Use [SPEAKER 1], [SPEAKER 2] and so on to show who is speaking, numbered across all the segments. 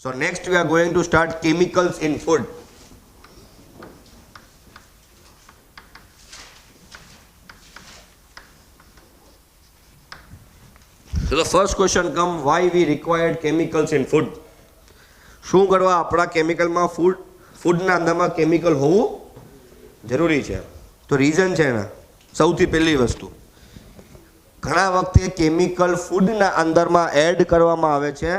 [SPEAKER 1] So next we are going to start chemicals in food. So the first question comes, why we required chemicals in food? શું કરવા આપણા કેમિકલમાં ફૂડના અંદરમાં chemical હોવું જરૂરી છે? તો રીઝન છે ને, સૌથી પહેલી વસ્તુ, ઘણા વખતે કેમિકલ ફૂડના અંદરમાં એડ કરવામાં આવે છે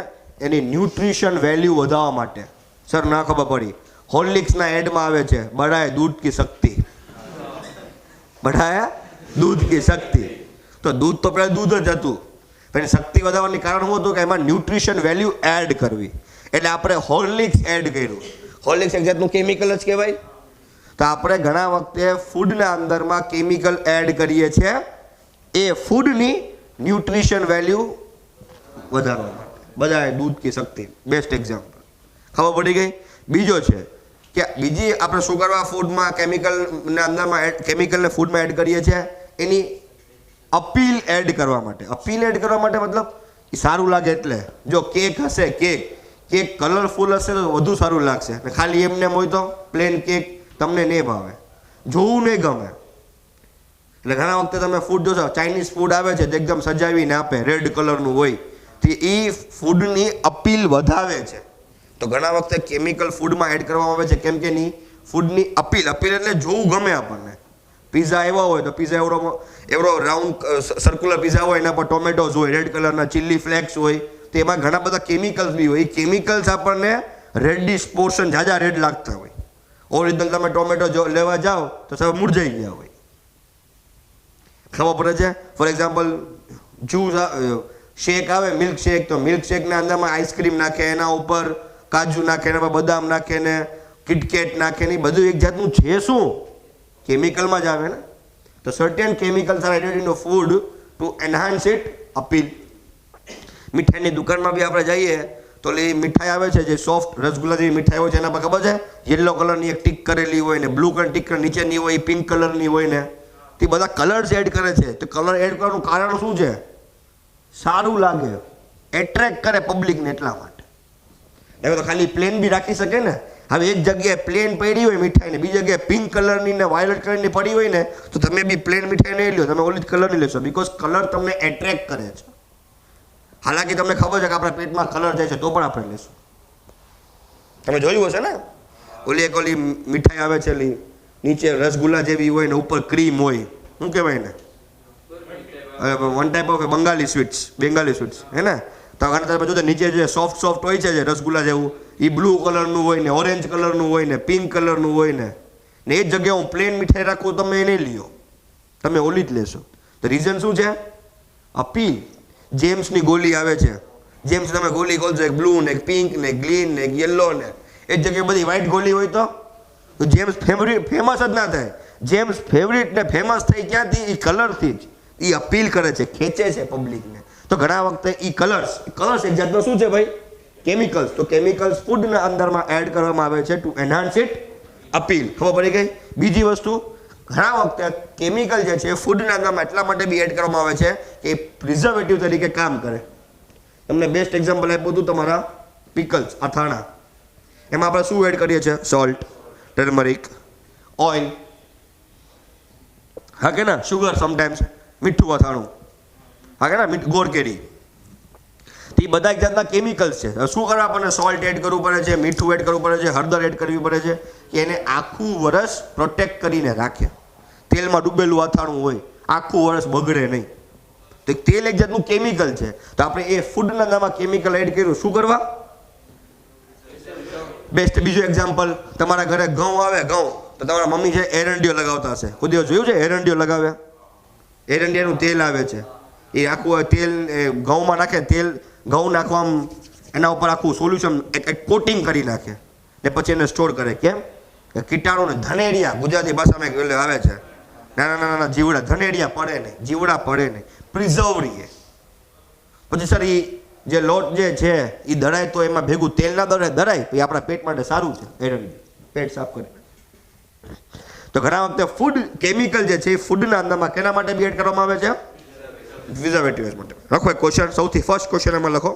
[SPEAKER 1] એની ન્યુટ્રિશન વેલ્યુ વધારવા માટે. સર ના ખબર પડી, હોર્લિક્સના એડમાં આવે છે બઢાએ દૂધ કી શક્તિ, બઢાયા દૂધ કી શક્તિ. તો દૂધ તો પહેલાં દૂધ જ હતું, પણ શક્તિ વધારવાની કારણ શું હતું કે એમાં ન્યુટ્રિશન વેલ્યુ એડ કરવી, એટલે આપણે હોર્લિક્સ એડ કર્યું. હોર્લિક્સ એક જાતનું કેમિકલ જ કહેવાય. તો આપણે ઘણા વખતે ફૂડના અંદરમાં કેમિકલ એડ કરીએ છીએ એ ફૂડની ન્યુટ્રિશન વેલ્યુ વધારવા માટે. બધાએ દૂધ કી શક્તિ બેસ્ટ એક્ઝામ્પલ, ખબર પડી ગઈ. બીજો છે કે બીજી આપણે શું કરવા ફૂડમાં કેમિકલના અંદરમાં કેમિકલને ફૂડમાં એડ કરીએ છીએ એની અપીલ એડ કરવા માટે. અપીલ એડ કરવા માટે મતલબ એ સારું લાગે. એટલે જો કેક હશે, કેક કલરફુલ હશે તો વધુ સારું લાગશે, ને ખાલી એમને હોય તો પ્લેન કેક તમને નહીં ભાવે, જોવું નહીં ગમે. એટલે ઘણા વખતે તમે ફૂડ જોશો, ચાઇનીઝ ફૂડ આવે છે તો એકદમ સજાવીને આપે, રેડ કલરનું હોય, તો એ ફૂડની અપીલ વધાવે છે. તો ઘણા વખતે કેમિકલ ફૂડમાં એડ કરવામાં આવે છે કેમ કે એની ફૂડની અપીલ એટલે જોવું ગમે આપણને. પીઝા આવ્યા હોય તો પીઝા એવડો રાઉન્ડ સર્ક્યુલર પીઝા હોય, એના પર ટોમેટોઝ હોય, રેડ કલરના ચીલી ફ્લેક્સ હોય, તો એમાં ઘણા બધા કેમિકલ્સ બી હોય. એ કેમિકલ્સ આપણને રેડિશ પોર્શન ઝાઝા રેડ લાગતા હોય. ઓરિજિનલ તમે ટોમેટો લેવા જાઓ તો સાહેબ મુરઝાઈ ગયા હોય, ખબર પડે છે. ફોર એક્ઝામ્પલ જ્યુસ શેક આવે, મિલ્ક શેક, તો મિલ્ક શેકના અંદરમાં આઈસ્ક્રીમ નાખે, એના ઉપર કાજુ નાખે, એના પર બદામ નાખે ને કિટકેટ નાખે ને બધું એક જાતનું છે શું કેમિકલમાં જ આવે ને. તો certain chemicals are added in food to enhance it appeal. મીઠાઈની દુકાનમાં બી આપણે જઈએ તો એ મીઠાઈ આવે છે જે સોફ્ટ રસગુલ્લા જેવી મીઠાઈ હોય છે, એના પર ખબર છે યલો કલરની એક ટીક કરેલી હોય ને બ્લુ કલર ટીક નીચેની હોય, પિંક કલરની હોય ને, તે બધા કલર્સ એડ કરે છે. તો કલર એડ કરવાનું કારણ શું છે? સારું લાગે, એટ્રેક્ટ કરે પબ્લિકને, એટલા માટે. હવે તો ખાલી પ્લેન બી રાખી શકે ને. હવે એક જગ્યાએ પ્લેન પડી હોય મીઠાઈ ને બીજી જગ્યાએ પિંક કલરની ને વાયોલેટ કલરની પડી હોય ને, તો તમે બી પ્લેન મીઠાઈ નહીં લો, તમે ઓલી જ કલરની લેશો, બિકોઝ કલર તમને એટ્રેક્ટ કરે છે. હાલાકી તમને ખબર છે કે આપણા પેટમાં કલર જાય છે તો પણ આપણે લેશું. તમે જોયું હશે ને, ઓલી મીઠાઈ આવે છે, નીચે રસગુલ્લા જેવી હોય ને ઉપર ક્રીમ હોય, શું કહેવાય ને, one type of Bengali sweets હે ને. તો આના તમે જોજો નીચે જે સોફ્ટ હોય છે જે રસગુલ્લા જેવું, એ બ્લુ કલરનું હોય ને ઓરેન્જ કલરનું હોય ને પિંક કલરનું હોય ને એ જ જગ્યાએ હું પ્લેન મીઠાઈ રાખું, તમે એ નહીં લ્યો, તમે ઓલી જ લેશો. તો રીઝન શું છે? અપીલ. જેમ્સની ગોલી આવે છે, જેમ્સ તમે ગોલી ખોલશો, એક બ્લુ ને એક પિંક ને એક ગ્રીન ને એક યલો ને એ જ જગ્યાએ બધી વ્હાઇટ ગોલી હોય તો જેમ્સ ફેમસ જ ના થાય. જેમ્સ ફેવરિટ ને ફેમસ થઈ ક્યાંથી? એ કલરથી જ. એ અપીલ કરે છે, ખેંચે છે પબ્લિકને. તો ઘણા વખતે એ કલર્સ એક જાતનો શું છે ભાઈ? કેમિકલ્સ. તો કેમિકલ્સ ફૂડના અંદરમાં એડ કરવામાં આવે છે ટુ એન્હાન્સ ઇટ અપીલ. ખબર પડી ગઈ. બીજી વસ્તુ, ઘણા વખતે કેમિકલ જે છે ફૂડના અંદરમાં એટલા માટે બી એડ કરવામાં આવે છે કે પ્રિઝર્વેટિવ તરીકે કામ કરે. તમને બેસ્ટ એક્ઝામ્પલ આપ્યું હતું તમારા પિકલ્સ, અથાણા. એમાં આપણે શું એડ કરીએ છીએ? સોલ્ટ, ટર્મરિક, ઓઇલ, હા કે ના, શુગર, સમટાઈમ્સ મીઠું અથાણું, હા કે ના, ગોળ કેરી. એ બધા એક જાતના કેમિકલ્સ છે. શું કરવા આપણને સોલ્ટ એડ કરવું પડે છે, મીઠું એડ કરવું પડે છે, હળદર એડ કરવી પડે છે કે એને આખું વરસ પ્રોટેક્ટ કરીને રાખે. તેલમાં ડૂબેલું અથાણું હોય, આખું વરસ બગડે નહીં. તો તેલ એક જાતનું કેમિકલ છે. તો આપણે એ ફૂડના નામમાં કેમિકલ એડ કર્યું, શું કરવા? બેસ્ટ. બીજું એક્ઝામ્પલ, તમારા ઘરે ઘઉં આવે, ઘઉં, તો તમારા મમ્મી છે એરંડિયો લગાવતા હશે. કોઈ દિવસ જોયું છે એરંડિયો લગાવે? એરંડિયાનું તેલ આવે છે, એ આખું તેલ ઘઉંમાં નાખે, તેલ ઘઉં નાખવા એના ઉપર આખું સોલ્યુશન એક કોટિંગ કરી નાખે ને પછી એને સ્ટોર કરે. કેમ? કીટાણુને ધનેડિયા, ગુજરાતી ભાષામાં એક આવે છે, નાના જીવડા, ધનેડિયા પડે નહીં, જીવડા પડે નહીં, પ્રિઝર્વ રહીએ. પછી સર એ જે લોટ જે છે એ દળાય તો એમાં ભેગું તેલ ના દળાય તો એ આપણા પેટ માટે સારું છે, એરંડિયું પેટ સાફ કરે. તો ઘણા વખતે ફૂડ કેમિકલ જે છે એ ફૂડના અંદરમાં કેના માટે બી એડ કરવામાં આવે છે? પ્રિઝર્વેટિવ્સ માટે. લખો એક ક્વેશ્ચન, સૌથી ફર્સ્ટ ક્વેશ્ચન એમાં લખો,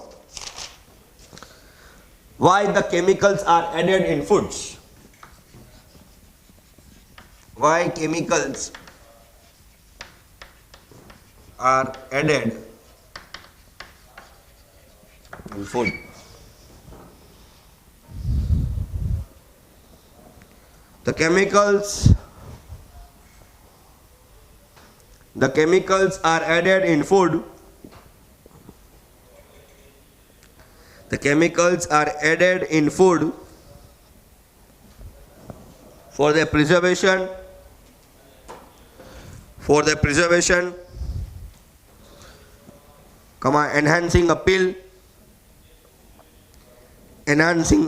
[SPEAKER 1] Why the chemicals are added in foods? Why chemicals are added in food? The chemicals are added in food. The chemicals are added in food for their preservation, enhancing appeal. Enhancing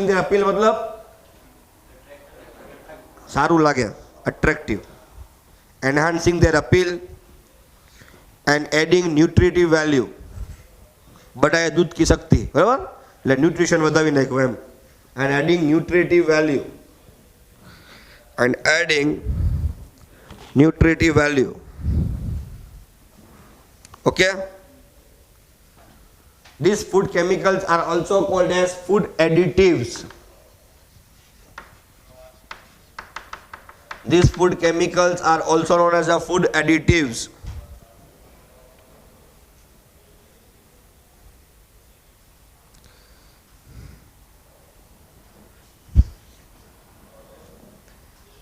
[SPEAKER 1] their appeal मतलब સારું લાગે, attractive. Enhancing their appeal and adding nutritive value. બધાએ દૂધ કી શક્તિ, બરાબર, એટલે nutrition વધાવી નાખ્યું એમ. And adding nutritive value. Okay. These food chemicals are also called as food additives. These food chemicals are also known as the food additives.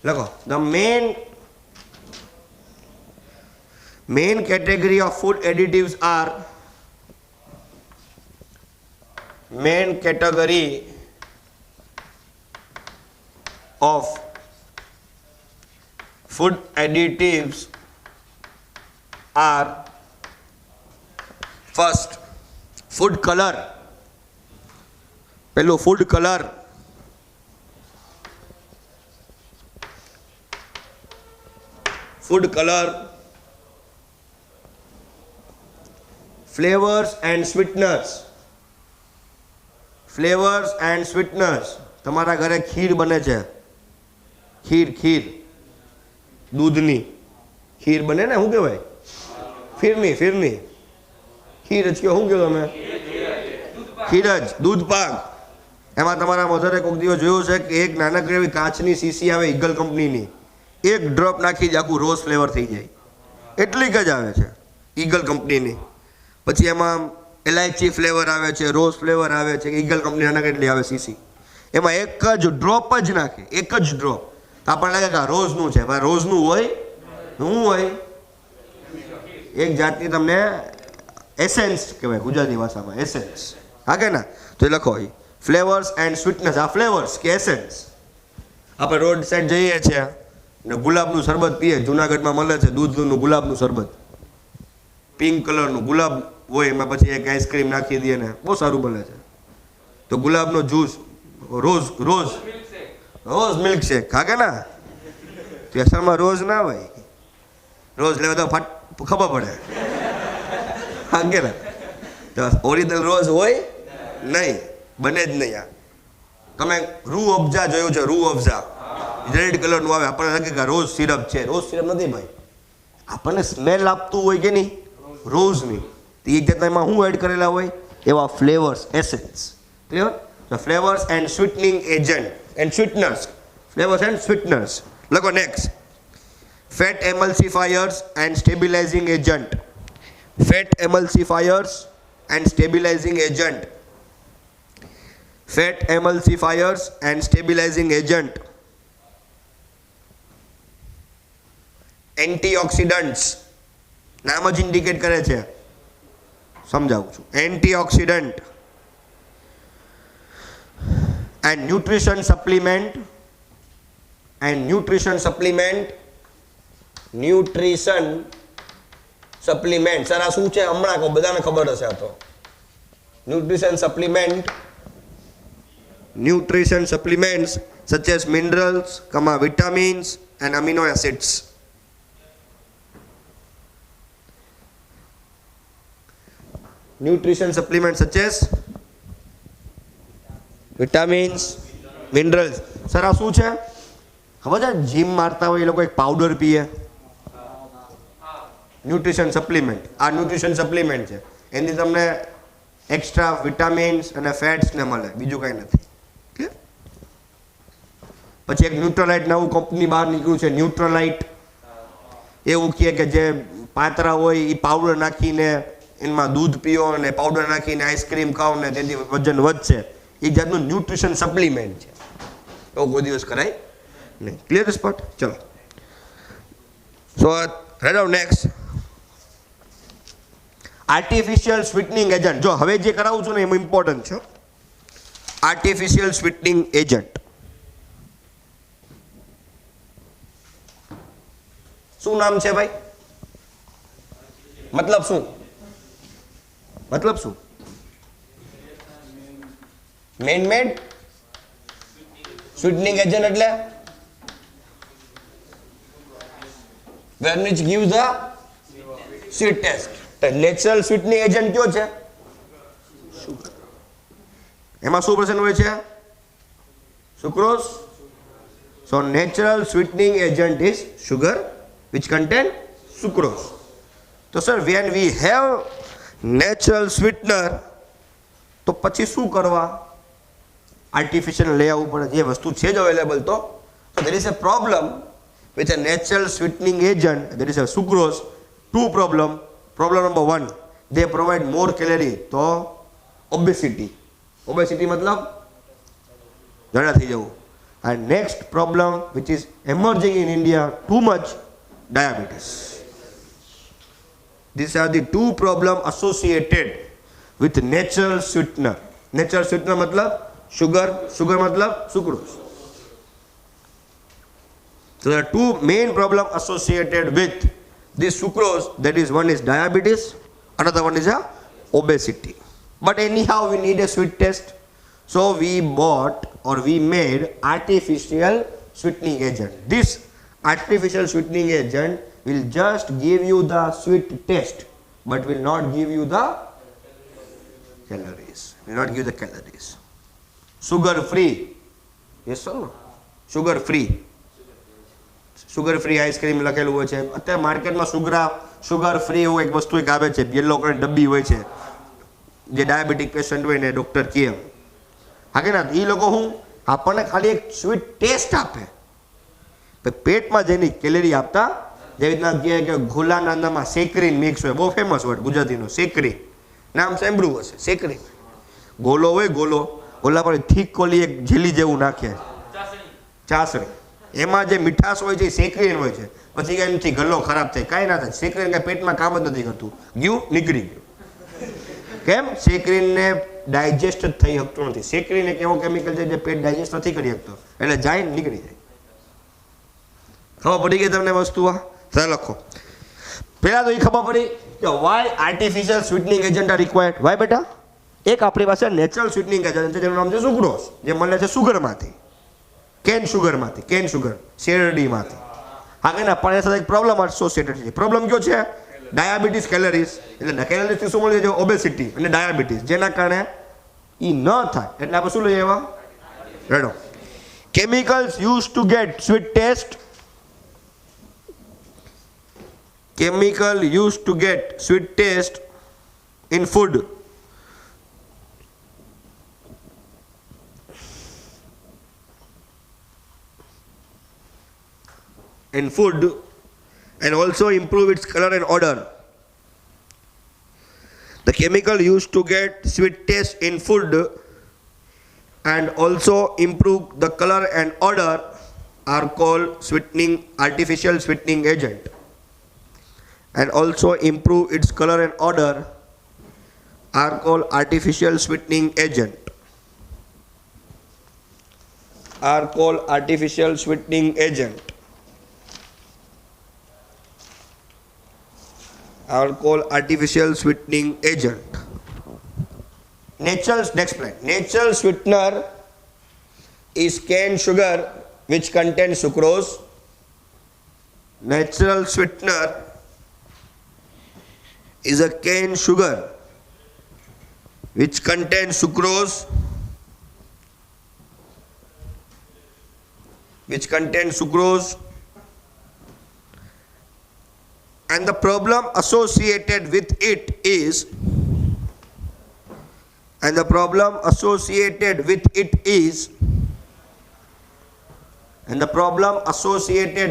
[SPEAKER 1] Look, the main category of food additives are first food color. પેલું food color. Flavors and sweeteners. તમારા ઘરે ખીર બને છે, ખીર દૂધની ખીર બને ને, શું કહેવાય? ફીરની ખીર જ કયો, શું કહો તમે? ખીર જ, દૂધ પાક. એમાં તમારા મધરે કોઈક દિવસ જોયું છે કે એક નાનકડી એવી કાચની સીસી આવે ઈગલ કંપનીની, એક ડ્રોપ નાખી જ આખું રોઝ ફ્લેવર થઈ જાય, એટલી જ આવે છે ઈગલ કંપનીની. પછી એમાં એલાયચી ફ્લેવર આવે છે, રોઝ ફ્લેવર આવે છે, ઈગલ કંપની નાનકડી આવે સીસી. એમાં એક જ ડ્રોપ જ નાખે, એક જ ડ્રોપ. આપણને લાગે કે આ રોઝનું છે, ભાઈ રોઝનું હોય, શું હોય? એક જાતની તમને એસેન્સ કહેવાય ગુજરાતી ભાષામાં, એસેન્સ. હા કે ના? તો એ લખો ફ્લેવર્સ એન્ડ સ્વીટનેસ. આ ફ્લેવર્સ કે એસેન્સ. આપણે રોડ સાઈડ જઈએ છીએ ને ગુલાબનું શરબત પીએ, જુનાગઢમાં મળે છે દૂધનું ગુલાબનું શરબત, પિંક કલરનું ગુલાબ હોય, એમાં પછી એક આઈસ્ક્રીમ નાખી દઈએ ને બહુ સારું બને છે. તો ગુલાબનો જ્યુસ, રોઝ મિલ્ક શેક, હા કે ના? તો અસલમાં રોઝ ના હોય, રોઝ લેવા તો ખબર પડે, હા કે ના? તો ઓરિજિનલ રોઝ હોય નહીં, બને જ નહીં. આ તમે રૂ અફઝા જોયું છે? રૂ અફઝા રેડ કલરનું આવે, આપણને લાગે કે રોઝ સિરપ છે. રોઝ સિરપ નથી ભાઈ, આપણને સ્મેલ આપતું હોય કે નહીં રોઝની, તો એક જાતના એમાં શું એડ કરેલા હોય? એવા flavours, essence. Clear? The flavors and sweetening agent and sweeteners. Flavors and sweeteners. Look next. Fat emulsifiers and stabilizing agent. Fat emulsifiers and stabilizing agent. Fat emulsifiers and stabilizing agent. Antioxidants. નામ જ indicate કરે છે, સમજાવું છું. Antioxidant. And nutrition supplement. Sir આ શું છે હમણાં કહો, બધાને ખબર હશે આ તો. Nutrition supplements such as minerals, vitamins and amino acids. Nutrition supplements such as vitamins, minerals. Sir આ શું છે ખબર છે? જીમ મારતા હોય એ લોકો એક પાવડર પીએ, ન્યુટ્રિશન સપ્લિમેન્ટ. આ ન્યુટ્રિશન સપ્લિમેન્ટ છે. એની તમને એક્સ્ટ્રા વિટામિન્સ અને ફેટ્સ ને મળે, બીજું કાંઈ નથી. ક્લિયર? પછી એક ન્યુટ્રલાઇટ નવું કંપની બહાર નીકળ્યું છે, ન્યુટ્રલાઇટ. એવું કહે કે જે પાતરા હોય એ પાવડર નાખીને એમાં દૂધ પીઓ અને પાવડર નાખીને આઈસ્ક્રીમ ખાઓ ને તેથી વજન વધશે. એ જાતનું ન્યુટ્રિશન સપ્લિમેન્ટ છે. એવું કોઈ દિવસ કરાય નહીં. Clear spot? ચલો. So read out next. Artificial sweetening agent. જો હવે જે કરાવું છું ને એમાં ઇમ્પોર્ટન્ટ છે. આર્ટિફિશિયલ સ્વીટનિંગ એજન્ટ શું નામ છે ભાઈ? મતલબ શું? મતલબ શું? મેન મેડ સ્વીટનિંગ એજન્ટ એટલે when which gives the sweet taste. Natural sweetening agent કયો છે? સુગર. એમાં શું પરસેન્ટ હોય છે? Sucrose. So natural sweetening agent is sugar which contain sucrose. તો sir when we have natural sweetener તો પછી શું કરવા? આર્ટિફિશિયલ લઈ આવવું પડે. જે વસ્તુ છે જ અવેલેબલ તો there is a problem with a natural sweetening agent, there is a sucrose. Two problem. Problem number one, they provide more calorie. તો obesity. Obesity મતલબ જાડા થઈ જવું. And next problem which is emerging in India, too much diabetes. These are the two problems associated with natural sweetener. Natural sweetener मतलब sugar, sugar मतलब sucrose. So there are two main problems associated with this sucrose. That is, one is diabetes, another one is obesity. But anyhow we need a sweet taste, so we bought or we made artificial sweetening agent. This artificial sweetening agent will just give you the sweet taste but will not give you the calories. Will not give the calories. Sugar free. Yes or no? Sugar free. Sugar free ice cream લખેલું હોય છે. અત્યારે માર્કેટમાં sugar free એવું એક વસ્તુ એક આવે છે, યલો કલર ડબ્બી હોય છે, જે ડાયાબિટીક પેશન્ટ હોય ને ડૉક્ટર કહે હા કે ના, એ લોકો હું આપણને ખાલી એક સ્વીટ ટેસ્ટ આપે, પેટમાં જઈને કેલેરી આપતા. જેવી રીતના કહે કે ઘોલાના અંદરમાં સેકરીન મિક્સ હોય, બહુ ફેમસ વર્ડ ગુજરાતીનો, સેકરીન નામ સાંભળ્યું હશે. સેકરીન ગોલો હોય, ગોલા પર થીક ઓલી એક જેલી જેવું નાખે, ચાસણી. એમાં જે મીઠાશ હોય છે એ સેક્રીન હોય છે. પછી કાંઈ નથી, ગલ્લો ખરાબ થાય, કાંઈ ના થાય. સેક્રીન કાંઈ પેટમાં કામ જ નથી કરતું, ગયું નીકળી ગયું. કેમ? સેક્રીનને ડાયજેસ્ટ જ થઈ શકતું નથી. સેક્રીન એક એવો કેમિકલ છે જે પેટ ડાયજેસ્ટ નથી કરી શકતો, એટલે જાય ને નીકળી જાય. ખબર પડી ગઈ તમને વસ્તુ? આ લખો. પહેલા તો એ ખબર પડી કે why artificial sweetening agent are required. Why બેટા? એક આપણી પાસે નેચરલ સ્વીટનિંગ એજન્ટ છે જેનું નામ છે સુક્રોઝ, જે મળે છે સુગરમાંથી, કેન સુગરમાંથી, કેન સુગર શેરડીમાંથી. હા કે ના? પણ એના સાથે એક પ્રોબ્લેમ એસોસિએટેડ છે. પ્રોબ્લેમ કયો છે? Diabetes, calories. એટલે કેલરીઝથી શું મળે છે? ઓબેસિટી અને ડાયાબિટીસ, જેના કારણે એ ન થાય. એટલે આપણે શું લઈએ એવા? રેડો. Chemicals use to get sweet taste. Chemical used to get sweet taste in food. In food, and also improve its color and odor. The chemical used to get sweet taste in food and also improve the color and odor are called artificial sweetening agent. And also improve its color and odor are called artificial sweetening agent. Are called artificial sweetening agent. Are called artificial sweetening agent. Next point. Natural sweetener is cane sugar which contains sucrose. Natural sweetener is a cane sugar which contains sucrose, and the problem associated with it is and the problem associated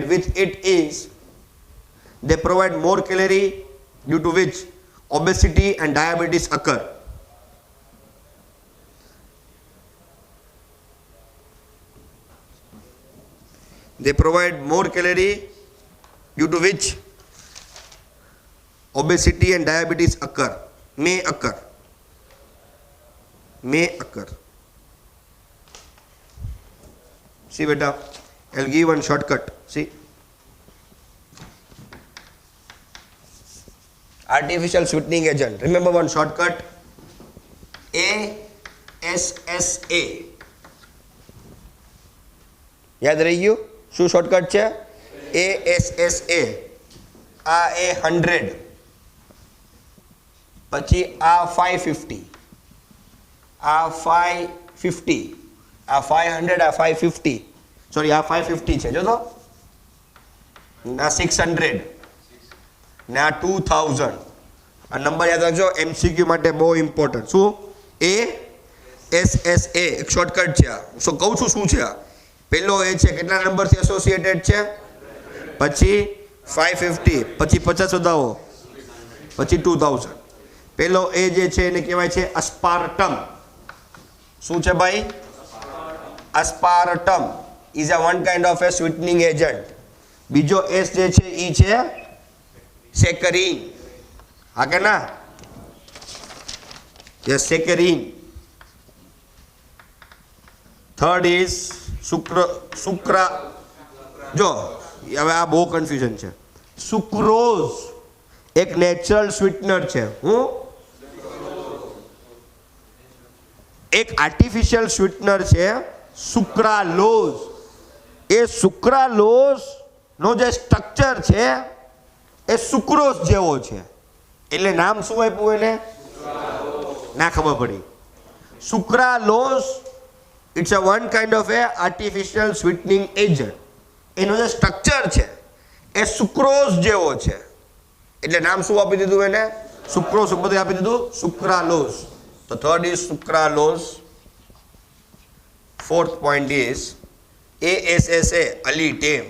[SPEAKER 1] with it is they provide more calorie due to which obesity and diabetes occur. They provide more calorie due to which obesity and diabetes may occur. See beta, I'll give one shortcut. See, artificial sweetening agent. Remember one shortcut, ASSA. યાદ રહી ગયું? શું shortcut છે? ASSA. આ A 100, પછી આ 550, આ 550, આ 500, આ 550, સોરી આ 550 છે, જો તો આ 600 ને આ 2000. આ નંબર યાદ રાખજો, MCQ માટે બહુ ઇમ્પોર્ટન્ટ. શું? ASSA એક શોર્ટકટ છે. આ કહું છું શું છે. આ પહેલો એ છે કેટલા નંબરથી એસોસિએટેડ છે, પછી 550, પછી 50 વધાવો, પછી 2000. પહેલો એ જે છે એને કહેવાય છે અસ્પાર્ટમ. શું છે ભાઈ? Aspartame is a one kind of a sweetening agent. બીજો એસ જે છે એ છે સેકરીન. હા કે ના? Yes, saccharin. થર્ડ ઇઝ સુક્રા. જો હવે આ બહુ કન્ફ્યુઝન છે. સુક્રોઝ એક નેચરલ સ્વીટનર છે. હું એક આર્ટિફિશિયલ સ્વીટનર છે સુક્રાલોઝ. એ સુક્રાલોઝ નો જે સ્ટ્રક્ચર છે એ સુક્રોઝ જેવો છે. એટલે નામ શું આપ્યું એને? ના ખબર પડી. Sucralose it's a one kind of a artificial sweetening agent. એનો જે સ્ટ્રક્ચર છે એ સુક્રોઝ જેવો છે. એટલે નામ શું આપી દીધું એને? સુક્રોઝ ઉપર આપી દીધું સુક્રાલોઝ. તો third is sucralose. Fourth point is ASSA, alitame.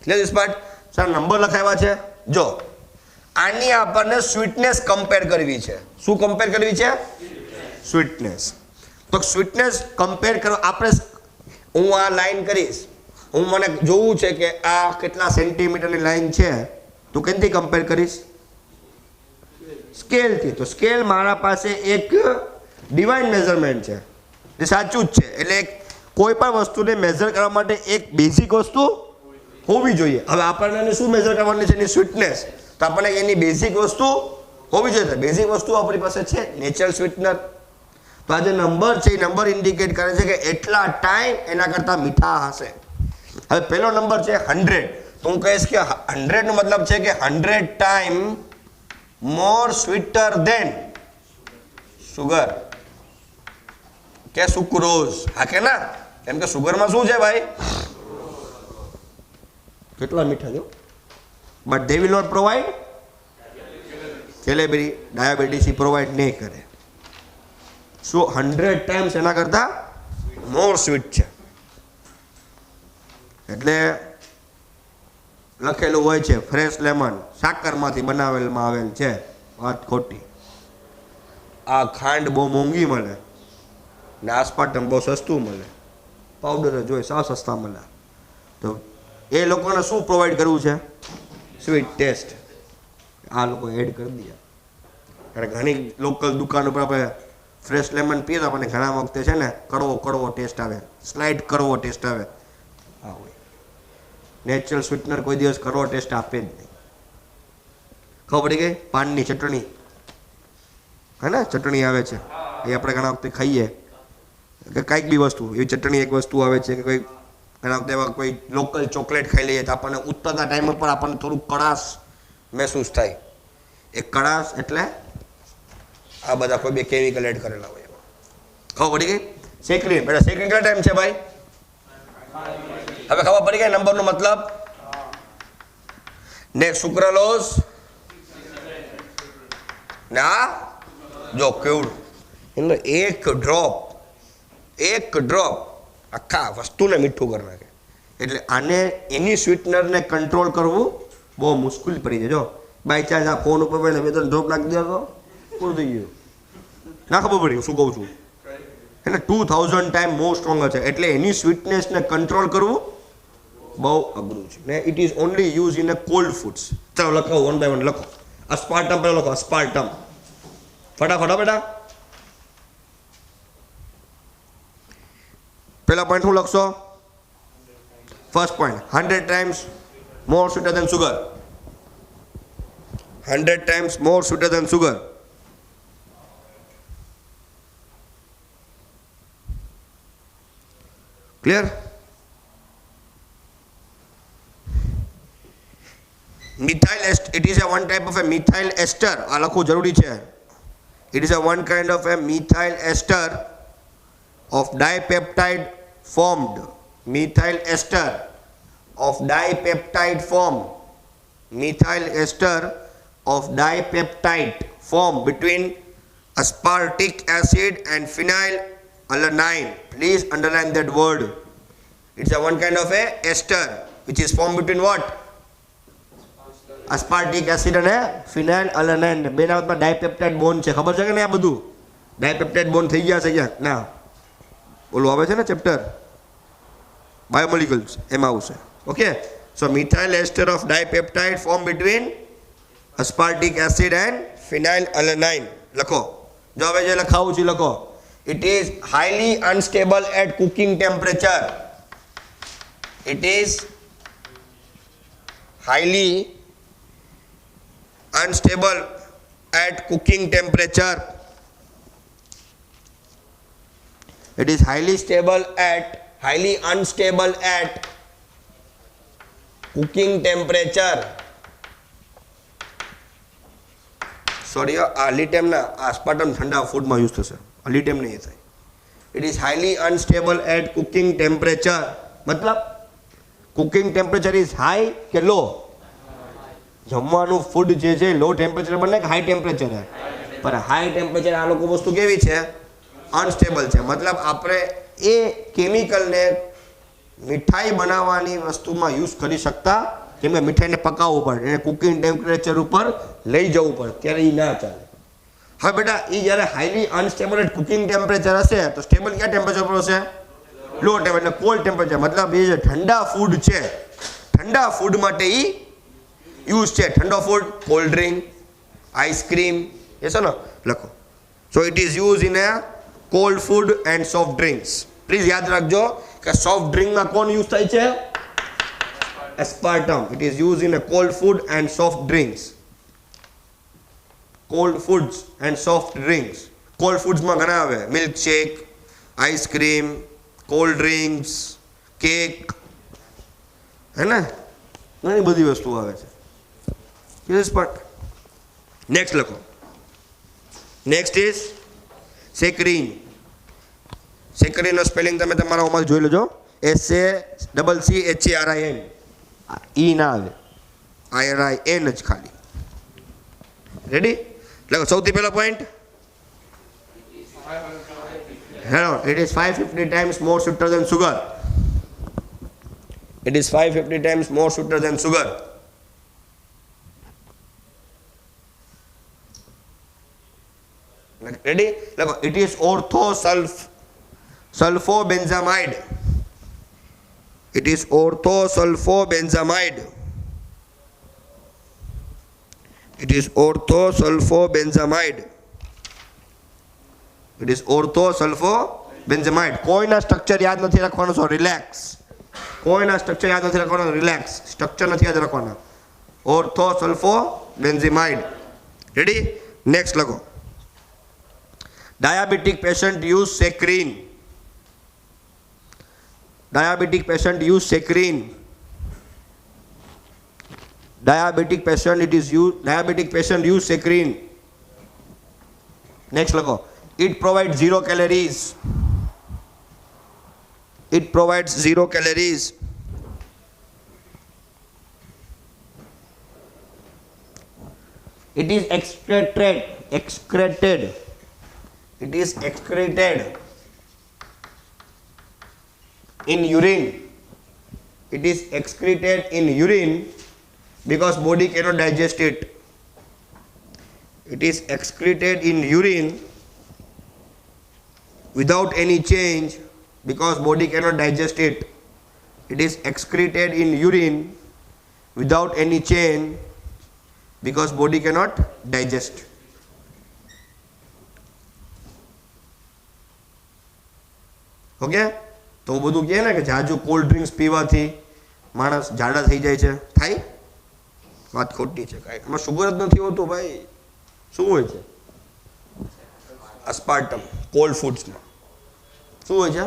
[SPEAKER 1] Clear this part? Sir number લખાવ્યા છે. જો આની આપણને સ્વીટનેસ કમ્પેર કરવી છે. શું કમ્પેર કરવી છે? સ્વીટનેસ. તો સ્વીટનેસ કમ્પેર કરો. આપણે હું આ લાઈન કરીશ, મને જોવું છે કે આ કેટલા સેન્ટીમીટરની લાઈન છે, તો કેનથી કમ્પેર કરીશ? સ્કેલથી. તો સ્કેલ મારા પાસે એક ડિવાઇન મેઝરમેન્ટ છે, જે સાચું જ છે. એટલે કોઈ પણ વસ્તુને મેઝર કરવા માટે એક બેઝિક વસ્તુ હોવી જોઈએ. હવે આપણને શું મેઝર કરવાની છે? એની સ્વીટનેસ. તો આપણને એની બેઝિક વસ્તુ હોવી જોઈએ. બેઝિક વસ્તુ આપણી પાસે છે, નેચરલ સ્વીટનર. તો આ જે નંબર છે એ નંબર ઇન્ડિકેટ કરે છે કે એટલા ટાઈમ એના કરતાં મીઠા હશે. હવે પહેલો નંબર છે 100. તો હું કહીશ કે 100 નો મતલબ છે કે 100 ટાઈમ મોર સ્વીટર દેન સુગર કે સુક્રોઝ. હા કે ના? કેમ કે સુગરમાં શું છે ભાઈ? કેટલા મીઠા જો, but they will not provide calorie. Diabetes provide નહીં કરે. સો 100 ટાઈમ્સ એના કરતા મોર સ્વીટ છે. એટલે લખેલું હોય છે ફ્રેશ લેમન સાકરમાંથી બનાવેલમાં આવેલ છે. વાત ખોટી. આ ખાંડ બહુ મોંઘી મળે ને આસ્પાર્ટમ બહુ સસ્તું મળે. પાવડર જ હોય, સાવ સસ્તા મળે. તો એ લોકોને શું પ્રોવાઈડ કરવું છે? Sweet taste. આ લોકો એડ કરી દે. કારણ ઘણી લોકલ દુકાન ઉપર આપણે ફ્રેશ લેમન પીએ તો આપણને ઘણા વખતે છે ને કડવો ટેસ્ટ આવે, સ્લાઇટ કડવો ટેસ્ટ આવે. હા હોય. નેચરલ સ્વીટનર કોઈ દિવસ કડવો ટેસ્ટ આપે જ નહીં. ખબર પડી ગઈ? પાનની ચટણી, હે ને ચટણી આવે છે, એ આપણે ઘણા વખતે ખાઈએ કે કાંઈક બી વસ્તુ એવી ચટણી એક વસ્તુ આવે છે કે કોઈ ઘણા વખતે એવા કોઈ લોકલ ચોકલેટ ખાઈ લઈએ તો આપણને ઉતરતા ટાઈમ પર આપણને થોડુંક કડાશ મહેસૂસ થાય. એ કડાશ એટલે આ બધા કોઈ બે કેમિકલ એડ કરેલા હોય. ખબર પડી ગઈ? સેકરીન. બેટા સેકરીન કેટલા ટાઈમ છે ભાઈ? હવે ખબર પડી ગઈ નંબરનો મતલબ? ને સુક્રલોઝ ને આ જો કેવડું એનો એક ડ્રોપ આખા વસ્તુને મીઠું કરી નાખે. એટલે આને એની સ્વીટનરને કંટ્રોલ કરવું બહુ મુશ્કેલ પડી જાય. જો બાય ચાન્સ આ ફોન ઉપર પહેલાં 2-3 ડ્રોપ નાખી દો તો પૂરું થઈ ગયું. ના ખબર પડી શું કહું છું. એટલે 2000 ટાઈમ મોર સ્ટ્રોંગર છે. એટલે એની સ્વીટનેસને કંટ્રોલ કરવું બહુ અઘરું છે ને. It is only use in a cold foods. ચાલો લખો વન બાય વન લખો. અસ્પાર્ટમ પહેલાં લખો. અસ્પાર્ટમ ફટાફટ બેટા. પહેલા પોઈન્ટ શું લખશો? First point 100 times more sweeter than sugar. 100 times more sweeter than sugar. Clear? Methyl ester. It is a one type of a methyl ester. આ લખવું જરૂરી છે. It is a one kind of a methyl ester of dipeptide formed. Methyl ester of dipeptide form. Methyl ester of dipeptide form between aspartic acid and phenylalanine. Please underline that word. It's a one kind of a ester which is formed between what? Aspartic acid અને phenylalanine. બેના વચ્ચે ડાયપેપ્ટાઇડ bond છે. ખબર છે કે નહીં? આ બધું ડાયપેપ્ટાઇડ બોન્ડ થઈ ગયા છે ક્યાંક ના? ઓલું આવે છે ને ચેપ્ટર બાયોમોલિક્યુલ્સ, એમાં આવશે. Okay, so methyl ester of dipeptide form between aspartic acid and phenylalanine. લખો. જો હવે જે લખાવું છે લખો. It is highly unstable at cooking temperature. It is highly unstable at cooking temperature. It is highly unstable at cooking temperature. Sorry, આ લીટેમ ના આસ્પાર્ટમ ઠંડા ફૂડમાં યુઝ થશે. આ લીટેમ નહીં થાય. It is highly unstable at cooking temperature. મતલબ કુકિંગ ટેમ્પરેચર ઇઝ હાઈ કે લો? જમવાનું ફૂડ જે છે લો ટેમ્પરેચર બને કે હાઈ ટેમ્પરેચર હે? પણ હાઈ ટેમ્પરેચર આ લોકો વસ્તુ કેવી છે? અનસ્ટેબલ છે. મતલબ આપણે એ કેમિકલને મીઠાઈ બનાવવાની વસ્તુમાં યુઝ કરી શકતા, કેમ કે મીઠાઈને પકાવવું પડે, એને કુકિંગ ટેમ્પરેચર ઉપર લઈ જવું પડે, ત્યારે એ ના ચાલે. હવે બેટા એ જ્યારે highly unstable at cooking temperature હશે તો સ્ટેબલ ક્યાં ટેમ્પરેચર પર હશે? લો ટેમ્પરેચર, એટલે કોલ્ડ ટેમ્પરેચર. મતલબ એ જે ઠંડા ફૂડ છે, ઠંડા ફૂડ માટે એ યુઝ છે. ઠંડો ફૂડ કોલ્ડ ડ્રિંક, આઈસ્ક્રીમ, એ છે ને લખો. So it is use in a cold food and soft drinks. Please યાદ રાખજો કે સોફ્ટ ડ્રિંકમાં કોણ યુઝ થાય છે? aspartame. It is used in a cold food and soft drinks. Cold foods and soft drinks. Cold foods માં ઘણા આવે. Milkshake, ice cream, cold drinks, cake, હે ને, ઘણી બધી વસ્તુ આવે છે. This part. Next લખો. Next is saccharine. saccharine નો સ્પેલિંગ તમે તમારા મોબાઈલ જોઈ લેજો. SACCHARIN. ઈ ના આવે, IRIN જ ખાલી. રેડી? લખો. સૌથી પહેલો point, hello, it is 550 times more sweeter than sugar. It is 550 times more sweeter than sugar. Ready? લખો. It is orthosulfobenzamide. It is orthosulfobenzamide. It is orthosulfobenzamide. It is orthosulfobenzamide. કોઈના structure યાદ નથી રાખવાનો છો, relax. કોઈના structure યાદ નથી રાખવાનો, રિલેક્સ. સ્ટ્રક્ચર નથી યાદ રાખવાના. orthosulfobenzamide. રેડી? નેક્સ્ટ લખો. Diabetic patient use saccharine. Diabetic patient use saccharine. Diabetic patient use saccharine. Next લખો. It provides 0 calories. It provides 0 calories. It is excreted It is excreted in urine. It is excreted in urine because body cannot digest it. It is excreted in urine without any change because body cannot digest it. It is excreted in urine without any change because body cannot digest. Okay તો બધું કહે ને કે જાજુ cold drinks પીવાથી માણસ જાડા થઈ જાય છે, થાય? વાત ખોટી છે. કાંઈ એમાં શુગર જ નથી હોતું ભાઈ. શું હોય છે? અસ્પાર્ટમ. કોલ્ડ ફૂડ્સમાં શું હોય છે?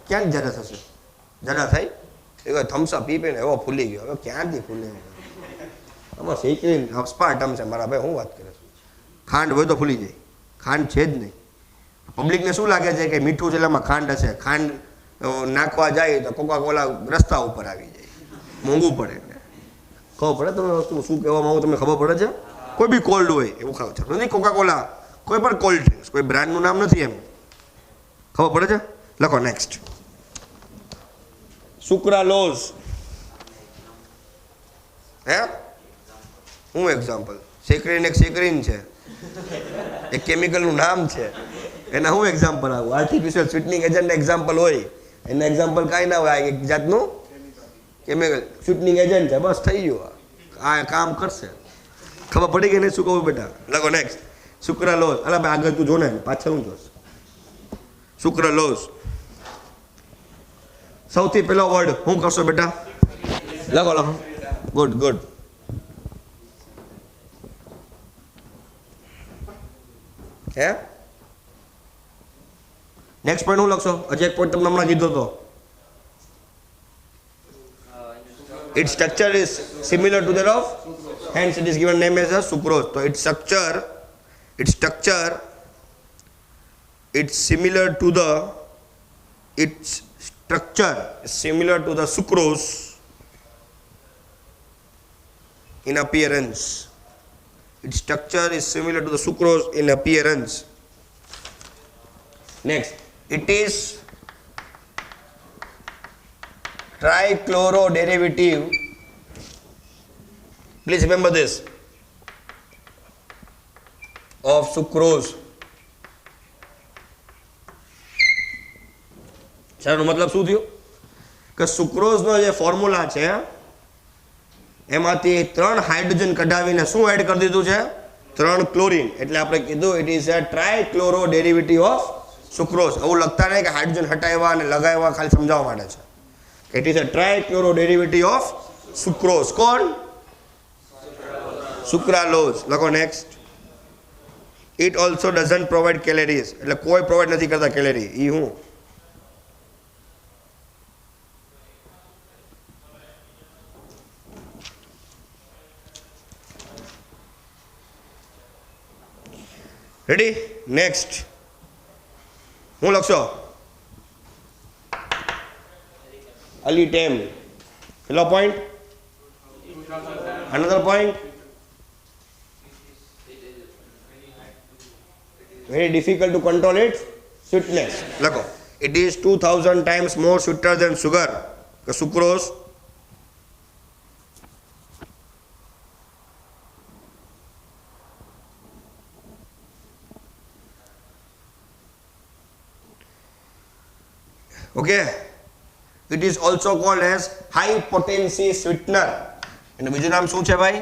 [SPEAKER 1] ક્યાં જાડા થશે? જાડા થાય? એ થમ્સઅપ પી પીને એવો ફૂલી ગયો. હવે ક્યાંથી ફૂલે? આમાં શેકરી અસ્પાર્ટમ છે મારા ભાઈ. હું વાત કરે છું? ખાંડ હોય તો ફૂલી જાય. ખાંડ છે જ નહીં. પબ્લિકને શું લાગે છે કે મીઠું છે એટલે એમાં ખાંડ હશે. ખાંડ નાખવા જાય તો કોકા કોલા રસ્તા ઉપર આવી જાય, મોંઘું પડે. ખબર પડે તમને વસ્તુ શું કહેવા માંગુ? તમને ખબર પડે છે? કોઈ બી કોલ્ડ હોય એવું ખાવ છો નથી. કોકા કોલા કોઈ પણ કોલ્ડ ડ્રિંક્સ, કોઈ બ્રાન્ડનું નામ નથી એમ. ખબર પડે છે? લખો નેક્સ્ટ. સુક્રાલોઝ. હે હું એક્ઝામ્પલ? સેક્રીન એક સેક્રીન છે, એક કેમિકલનું નામ છે. એના હું એક્ઝામ્પલ આવું? આર્ટિફિશિયલ સ્વીટનિંગ એજન્ટ એક્ઝામ્પલ હોય. એના એક્ઝામ્પલ કાંઈ ના હોય. એક જાતનું કેમિકલ સ્વીટનિંગ એજન્ટ છે, બસ થઈ ગયું. આ કામ કરશે. ખબર પડી કે નહીં શું કહું બેટા? લખો નેક્સ્ટ. સુક્રાલોઝ. અરે ભાઈ આગળ તું જો ને, પાછળ હું જોશ. સુક્રાલોઝ. સૌથી પહેલો વર્ડ હું કરશો બેટા? લખો લખો. Good good. હે નેક્સ્ટ પોઈન્ટ હું લખશો? હજી એક પોઈન્ટ તમને હમણાં કીધો હતો. Its structure is similar to that of, hence it is given name as a sucrose. So its structure is similar to the sucrose in appearance. Its structure is similar to the sucrose in appearance. Next, it is trichloro derivative. Please remember this, of sucrose. ચાલો મતલબ શું થયું કે સુક્રોઝનો જે formula છે એમાંથી 3 hydrogen કઢાવીને શું add કરી દીધું છે? 3 ક્લોરીન. એટલે આપણે કીધું it is a trichloro derivative of sucrose. એવું લખતા નહીં કે હાઇડ્રોજન હટાવ્યા અને લગાવ્યા, ખાલી સમજાવવા માટે છે. It is a trichloro derivative of sucrose. કોણ? સુક્રાલોઝ. લખો next. It also doesn't provide calories. એટલે કોઈ પ્રોવાઈડ નથી કરતા કેલેરી. ઈ હું? રેડી? નેક્સ્ટ હું લખશો? Alitem. Hello point. Another point. Very difficult to control its sweetness. Lako. It is 2000 times more sweeter than sugar. The sucrose. Okay. It is also called as high potency sweetener. એનું બીજું નામ શું છે ભાઈ?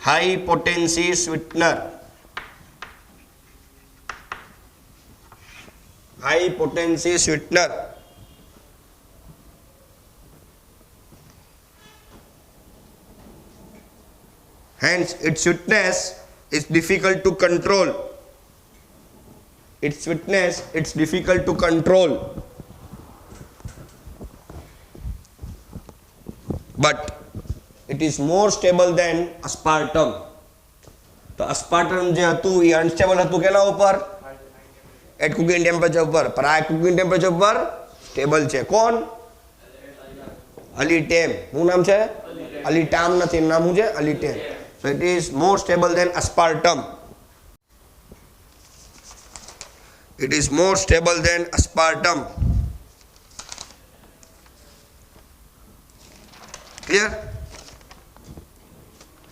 [SPEAKER 1] High potency sweetener. High potency sweetener. Hence its sweetness is difficult to control. Its sweetness, it's difficult to control. But it is more stable than aspartame. તો aspartame જે હતું એ unstable હતું કેના ઉપર? એટ કુકિંગ ટેમ્પરેચર ઉપર. પર આ cooking temperature ઉપર સ્ટેબલ છે. કોણ? અલીટેમ. શું નામ છે? અલીટામ નથી, નામ શું છે? અલીટેમ. So it is more stable than aspartame. It is more stable than aspartame. Clear?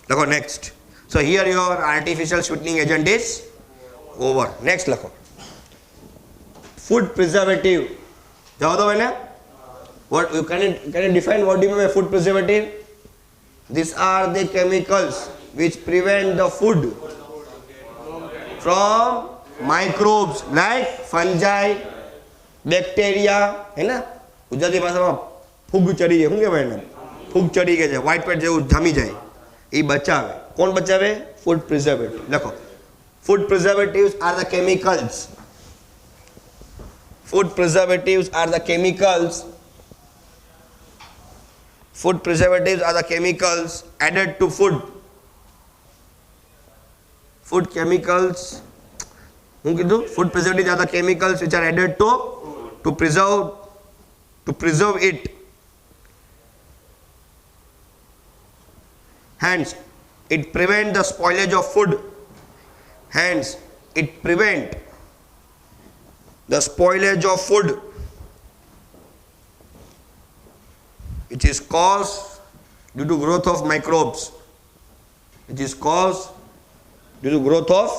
[SPEAKER 1] Look next. So here your artificial sweetening agent is over. Next look. Food preservative. जाओ तो मैंने. What you can you define what do you mean by food preservative? These are the chemicals which prevent the food from microbes like fungi, bacteria, है ना? गुजराती भाषा में फूग चढ़ी है, શું કહેવાય એને? ફૂગ ચડી ગઈ છે, વ્હાઇટ પેટ જેવું જામી જાય, એ બચાવે. કોણ બચાવે? Food preservative. લખો, food preservatives are the chemicals. Food preservatives are the chemicals. Food preservatives are the chemicals added to food. Food chemicals. Food preservatives are the chemicals which are added to preserve it. Hence, it prevent the spoilage of food. Hence, it prevent the spoilage of food, which is caused due to growth of microbes. Which is caused due to growth of.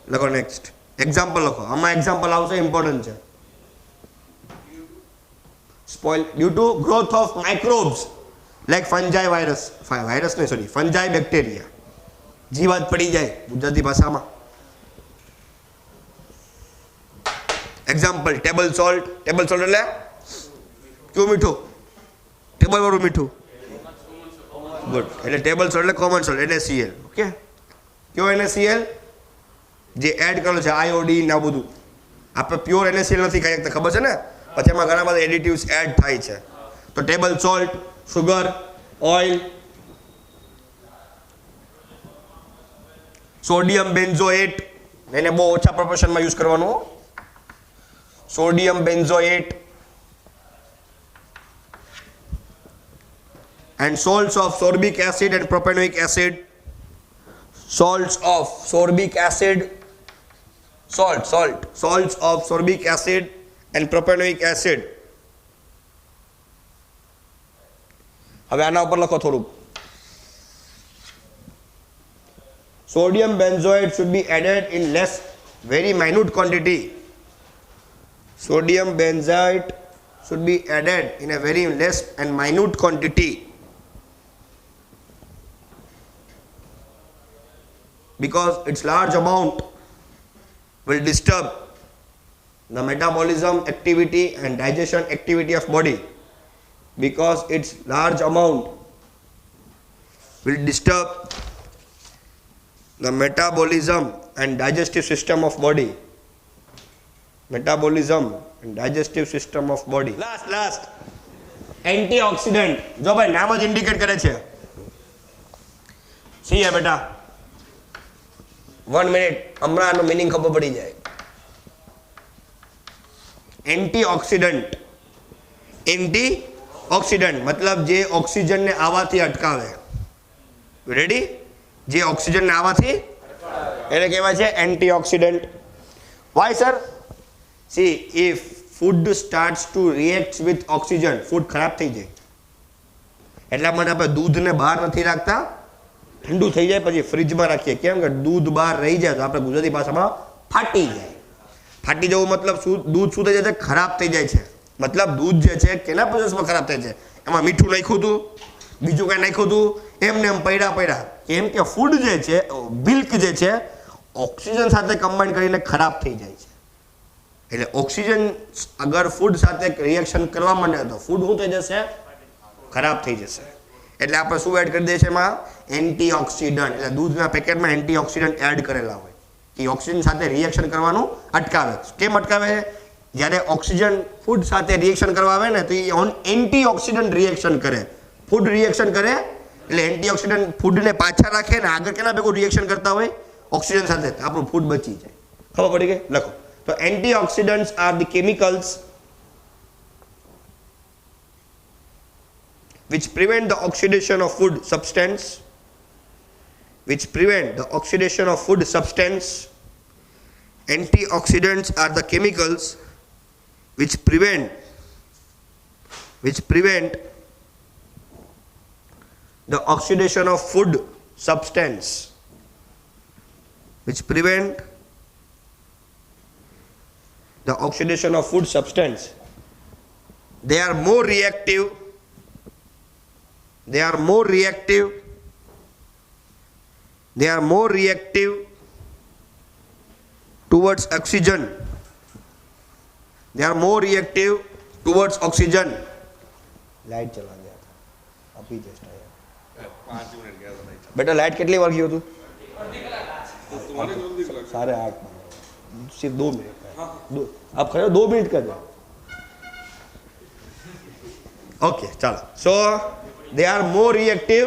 [SPEAKER 1] Look next. Example look. Amma example also important है. Spoil due to growth of microbes like fungi virus. Virus नहीं sorry. Fungi bacteria. जीवात पड़ी जाए गुजराती भाषा में. Example table salt. Table salt એટલે કયું મીઠું? Table વાળું મીઠું. ગુડ. એટલે ટેબલ સોલ્ટ એટલે કોમન સોલ્ટ, NaCl. ઓકે, કયો NaCl? જે એડ કરેલો છે આયોડીન આ બધું. આપણે પ્યોર NaCl નથી ખાઈ શકતા, ખબર છે ને? પછી એમાં ઘણા બધા એડિટિવ્સ એડ થાય છે. તો table salt, sugar, oil, sodium benzoate, એને બહુ ઓછા પ્રોપોર્શનમાં યુઝ કરવાનું. Sodium benzoate and salts of sorbic acid and propanoic acid. Salts of sorbic acid, salts of sorbic acid and propanoic acid. હવે આના ઉપર લખો થોડું. Sodium benzoate should be added in less, very minute quantity. Sodium benzoate should be added in a very less and minute quantity because its large amount will disturb the metabolism activity and digestion activity of body. Because its large amount will disturb the metabolism and digestive system of body. Metabolism and digestive system of body. Last antioxidant. જો ભાઈ નામ જ indicate કરે છે. C હે બેટા? 1 minute, હમણાં આનો મીનિંગ ખબર પડી જાય. એન્ટીઓક્સિડન્ટ. એન્ટીઓક્સિડન્ટ મતલબ જે ઓક્સિજનને આવવાથી અટકાવે. રેડી? જે ઓક્સિજનને આવવાથી એને કહેવાય છે antioxidant. Why sir? See, if food starts to react with oxygen, food ખરાબ થઈ જાય. એટલા માટે આપણે દૂધને બહાર નથી રાખતા, ઠંડુ થઈ જાય પછી ફ્રીજમાં રાખીએ. કેમ કે દૂધ બહાર રહી જાય તો આપણે ગુજરાતી ભાષામાં ફાટી જાય. ફાટી જવું મતલબ શું? દૂધ શું થઈ જાય છે? ખરાબ થઈ જાય છે. મતલબ દૂધ જે છે કેના પ્રોસેસમાં ખરાબ થાય છે? એમાં મીઠું નાખ્યું હતું, બીજું કાંઈ નાખ્યું હતું, એમને એમ પડ્યા. કેમ કે ફૂડ જે છે, મિલ્ક જે છે, ઓક્સિજન સાથે કમ્બાઈન કરીને ખરાબ થઈ જાય છે. એટલે ઓક્સિજન અગર ફૂડ સાથે રિએક્શન કરવા માંડે તો ફૂડ શું થઈ જશે? ખરાબ થઈ જશે. એટલે આપણે શું એડ કરી દઈએ છીએ એમાં? એન્ટીઓક્સિડન્ટ. એટલે દૂધના પેકેટમાં એન્ટીઓક્સિડન્ટ એડ કરેલા હોય કે ઓક્સિજન સાથે રિએક્શન કરવાનું અટકાવે. કેમ અટકાવે? જ્યારે ઓક્સિજન ફૂડ સાથે રિએક્શન કરવા આવે ને તો એ એન્ટીઓક્સિડન્ટ રિએક્શન કરે. ફૂડ રિએક્શન કરે એટલે એન્ટીઓક્સિડન્ટ ફૂડને પાછા રાખે ને આગળ કેના ભેગું રિએક્શન કરતા હોય? ઓક્સિજન સાથે. આપણું ફૂડ બચી જાય. ખબર પડી ગઈ? લખો. So antioxidants are the chemicals which prevent the oxidation of food substance, Antioxidants are the chemicals which prevent the oxidation of food substance. Which prevent the oxidation of food substance. They are more reactive. They are more reactive towards oxygen. They are more reactive towards oxygen. Light चला गया था अभी just आया 5 minute गया था बेटा light कितनी बार गई हो तू 8:30 सिर्फ 2 मिनट आप खड़े 2 मिनट कर दो ओके चलो so they are more reactive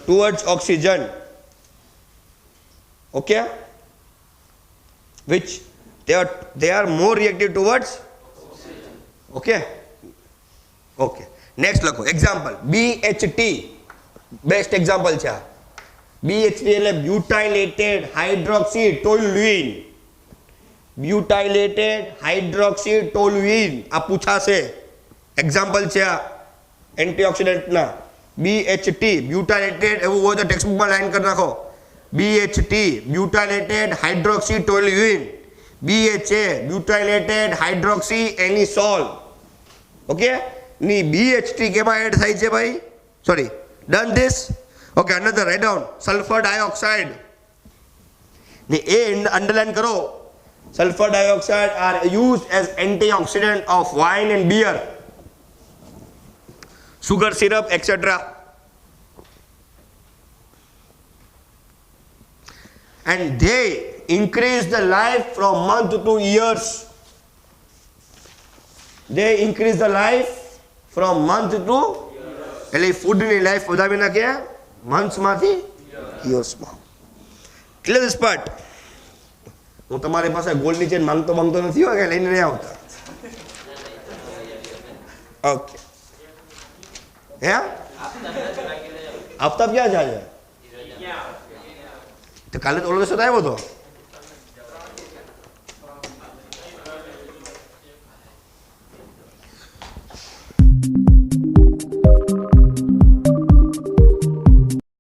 [SPEAKER 1] towards oxygen, okay, which they are more reactive towards okay. Next લખો example BHT best example છે BHT એટલે butylated hydroxytoluene. butylated hydroxytoluene આ પૂછાશે example છે antioxidant ના BHT butylated એવું હોય તો ટેક્સ્ટબુકમાં લાઈન કરી નાખો BHT butylated hydroxytoluene BHA butylated hydroxyanisole okay ની BHT કેમાં એડ થાય છે ભાઈ sorry done this okay another write down sulphur dioxide ને એ અંડરલાઈન કરો sulphur dioxide are used as antioxidant of wine and beer sugar syrup etc. and they increase the life from month to years. They increase the life from month to એટલે food ની life વધાવી નાખે months માંથી years માં. Clear this part. હું તમારી પાસે ગોલ્ડની chain માંગતો નથી હોય કે લઈને નહીં આવતા. ઓકે હે આફતાબ ક્યાં જાય તો કાલે તો ઓલો દિવસ આવ્યો હતો